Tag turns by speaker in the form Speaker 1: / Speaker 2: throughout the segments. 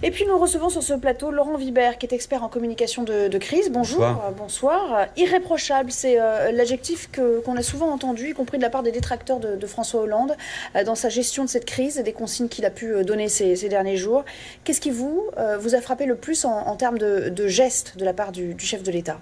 Speaker 1: Et puis nous recevons sur ce plateau Laurent Vibert, qui est expert en communication de crise. Bonjour.
Speaker 2: Bonsoir.
Speaker 1: Bonsoir. Irréprochable, c'est l'adjectif qu'on a souvent entendu, y compris de la part des détracteurs de François Hollande, dans sa gestion de cette crise et des consignes qu'il a pu donner ces derniers jours. Qu'est-ce qui vous a frappé le plus en termes de gestes de la part du chef de l'État ?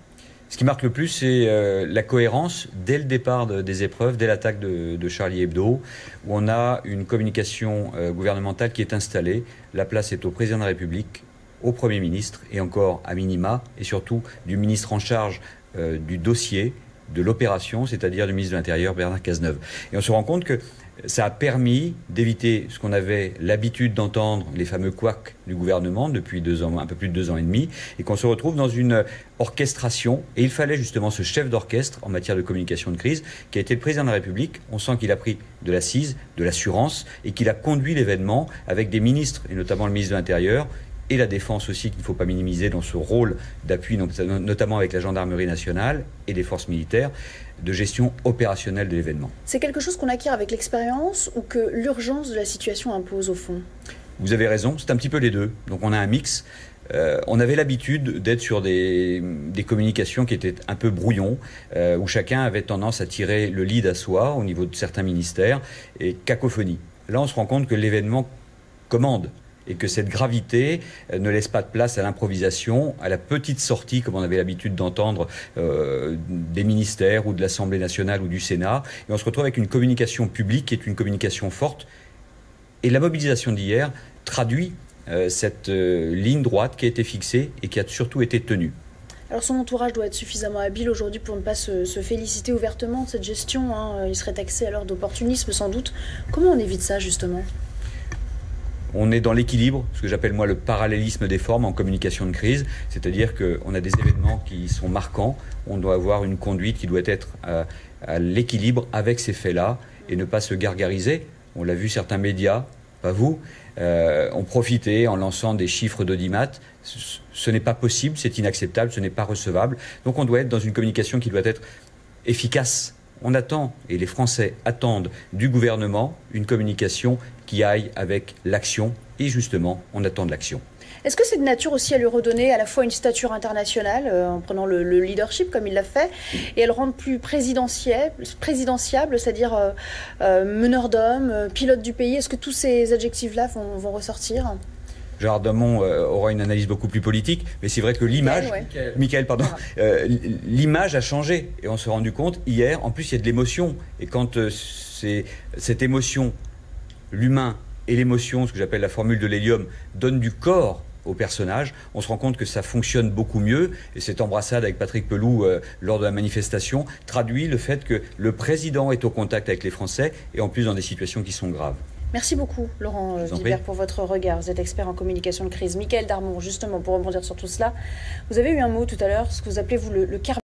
Speaker 2: Ce qui marque le plus, c'est la cohérence dès le départ des épreuves, dès l'attaque de Charlie Hebdo, où on a une communication gouvernementale qui est installée. La place est au président de la République, au Premier ministre, et encore à minima, et surtout du ministre en charge du dossier, de l'opération, c'est-à-dire du ministre de l'Intérieur, Bernard Cazeneuve. Et on se rend compte que ça a permis d'éviter ce qu'on avait l'habitude d'entendre, les fameux couacs du gouvernement depuis 2 ans, un peu plus de 2 ans et demi, et qu'on se retrouve dans une orchestration. Et il fallait justement ce chef d'orchestre en matière de communication de crise, qui a été le président de la République. On sent qu'il a pris de l'assise, de l'assurance, et qu'il a conduit l'événement avec des ministres, et notamment le ministre de l'Intérieur, et la défense aussi, qu'il ne faut pas minimiser dans ce rôle d'appui, notamment avec la gendarmerie nationale et les forces militaires, de gestion opérationnelle de l'événement.
Speaker 1: C'est quelque chose qu'on acquiert avec l'expérience ou que l'urgence de la situation impose au fond ?
Speaker 2: Vous avez raison, c'est un petit peu les deux. Donc on a un mix. On avait l'habitude d'être sur des communications qui étaient un peu brouillons, où chacun avait tendance à tirer le lead à soi au niveau de certains ministères, et cacophonie. Là, on se rend compte que l'événement commande, et que cette gravité ne laisse pas de place à l'improvisation, à la petite sortie, comme on avait l'habitude d'entendre des ministères ou de l'Assemblée nationale ou du Sénat. Et on se retrouve avec une communication publique qui est une communication forte. Et la mobilisation d'hier traduit cette ligne droite qui a été fixée et qui a surtout été tenue.
Speaker 1: Alors son entourage doit être suffisamment habile aujourd'hui pour ne pas se féliciter ouvertement de cette gestion. Il serait taxé alors d'opportunisme sans doute. Comment on évite ça justement ?
Speaker 2: On est dans l'équilibre, ce que j'appelle moi le parallélisme des formes en communication de crise, c'est-à-dire qu'on a des événements qui sont marquants, on doit avoir une conduite qui doit être à l'équilibre avec ces faits-là et ne pas se gargariser. On l'a vu, certains médias, pas vous, ont profité en lançant des chiffres d'audimat. Ce n'est pas possible, c'est inacceptable, ce n'est pas recevable. Donc on doit être dans une communication qui doit être efficace. On attend, et les Français attendent du gouvernement une communication qui aille avec l'action. Et justement, on attend de l'action.
Speaker 1: Est-ce que c'est de nature aussi à lui redonner à la fois une stature internationale, en prenant le leadership comme il l'a fait, et à le rendre plus présidentiable, c'est-à-dire meneur d'hommes, pilote du pays? Est-ce que tous ces adjectifs-là vont ressortir ?
Speaker 2: Gérard Damon aura une analyse beaucoup plus politique, mais c'est vrai que l'image, l'image a changé. Et on s'est rendu compte hier, en plus il y a de l'émotion. Et quand cette émotion, l'humain et l'émotion, ce que j'appelle la formule de l'hélium, donne du corps au personnage, on se rend compte que ça fonctionne beaucoup mieux. Et cette embrassade avec Patrick Pelloux lors de la manifestation traduit le fait que le président est au contact avec les Français, et en plus dans des situations qui sont graves.
Speaker 1: Merci beaucoup, Laurent Vibert, pour votre regard. Vous êtes expert en communication de crise. Mickaël Darmon, justement, pour rebondir sur tout cela, vous avez eu un mot tout à l'heure, ce que vous appelez, vous, le